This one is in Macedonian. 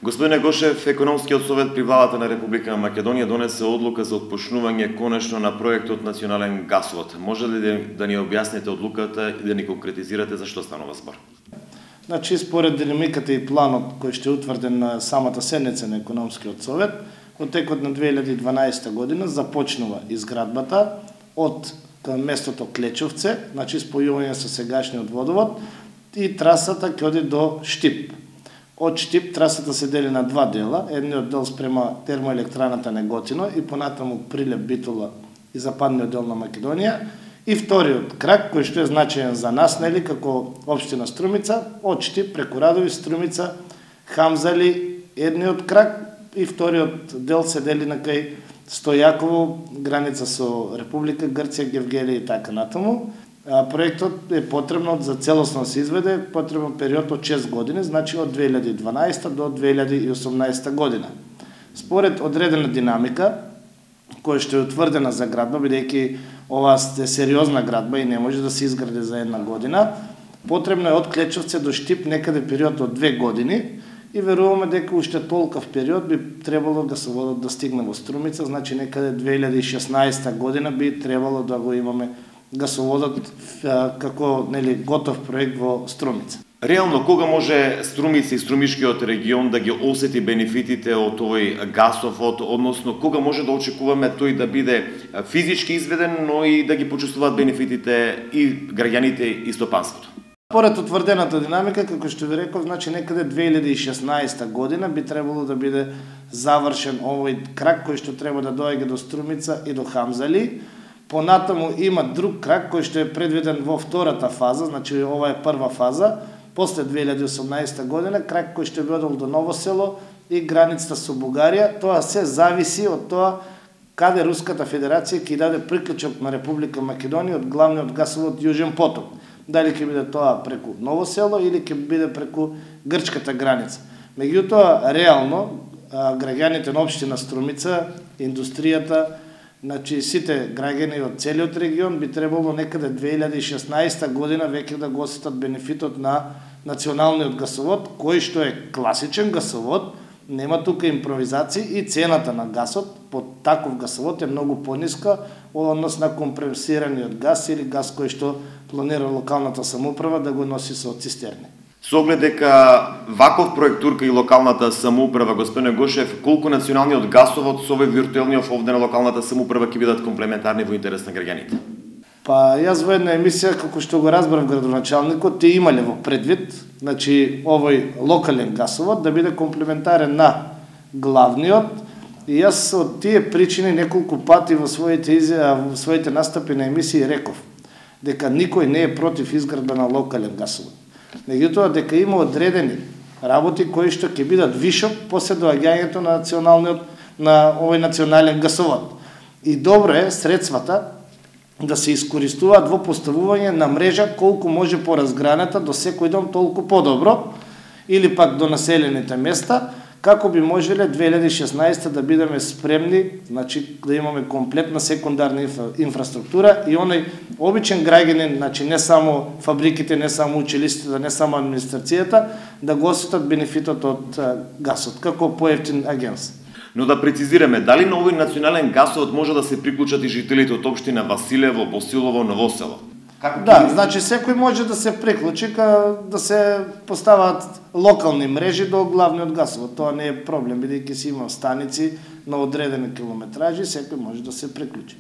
Господине Гошев, Економскиот совет при владата на Република Македонија донесе одлука за отпочнување конечно на проектот Национален гасовод. Може ли да ни објасните одлуката и да ни конкретизирате за што станува збор? Значи, според динамиката и планот кој ще е утврден на самата седница на Економскиот совет, од текот на 2012 година започнува изградбата од местото Клечовце, значи спојување со сегашниот водовод, и трасата ќе оди до Штип. Од Штип трасата се дели на два дела, едниот дел спрема термоелектраната Неготино и понатаму Прилеп, Битола и западниот дел на Македонија, и вториот крак кој што е значаен за нас, нели, како општина Струмица, од Штип преку Радови, Струмица, Хамзали, едниот крак, и вториот дел се дели на кај Стојаково, граница со Република Грција, Гевгелија и така натаму. Проектот е потребно за целосно се изведе, потребен период од 6 години, значи од 2012 до 2018 година. Според одредена динамика, која што е утврдена за градба, бидејќи ова е сериозна градба и не може да се изгради за една година, потребно е од Клечовце до Штип некаде период од 2 години и веруваме дека уште толков период би требало гасоводот да стигне во Струмица, значи некаде 2016 година би требало да го имаме гасоводот како, нели, готов проект во Струмица. Реално, кога може Струмица и Струмишкиот регион да ги осети бенефитите од овој гасовод, односно кога може да очекуваме тој да биде физички изведен, но и да ги почувствуваат бенефитите и граѓаните и стопанството? Поред утврдената динамика, како што ви реков, значи некаде 2016 година би требало да биде завршен овој крак кој што треба да доаѓа до Струмица и до Хамзали. Понатаму има друг крак кој што е предвиден во втората фаза, значи ова е прва фаза, после 2018 година, крак кој што би одел до Ново село и границата со Бугарија. Тоа се зависи од тоа каде Руската Федерација ќе даде приклучок на Република Македонија од главниот гасовод Јужен поток. Дали ќе биде тоа преку Ново село или ќе биде преку грчката граница. Меѓутоа, реално, граѓаните на општина Струмица, индустријата, значи сите граѓани од целиот регион би требало некаде 2016 година веќе да го осетат бенефитот на националниот гасовод, кој што е класичен гасовод, нема тука импровизации и цената на гасот по таков гасовод е многу пониска од однос на компресираниот газ или газ кој што планира локалната самоуправа да го носи со цистерни. Со оглед дека ваков проект турка и локалната самоуправа, господине Гошев, колку националниот гасовод со овој виртуелниот овде на локалната самоуправа ќе бидат комплементарни во интерес на граѓаните? Па јас во една емисија, како што го разбрав градоначалникот, те имале во предвид, значи овој локален гасовод да биде комплементарен на главниот, и јас од тие причини неколку пати во своите настапи на емисии реков дека никој не е против изградба на локален гасовод. Меѓутоа, дека има одредени работи кои што ќе бидат вишок после доаѓањето на овој национален гасовод. И добро е средствата да се искористуваат во поставување на мрежа колку може поразграната до секој дом толку подобро, или пак до населените места, како би можеле 2016 да бидеме спремни, значи да имаме комплетна секундарна инфраструктура и оној обичен граѓанин, значи не само фабриките, не само училиштата, не само администрацијата, да го осетат бенефитот од гасот, како поевтин агенс. Но да прецизираме, дали на овој национален гасовод може да се приклучат и жителите од општина Василево, Босилово, Ново село? Да, значи секој може да се приклучи, да се постават локални мрежи до главниот гасовод. Тоа не е проблем, бидејќи си има станици на одредени километражи, секој може да се приклучи.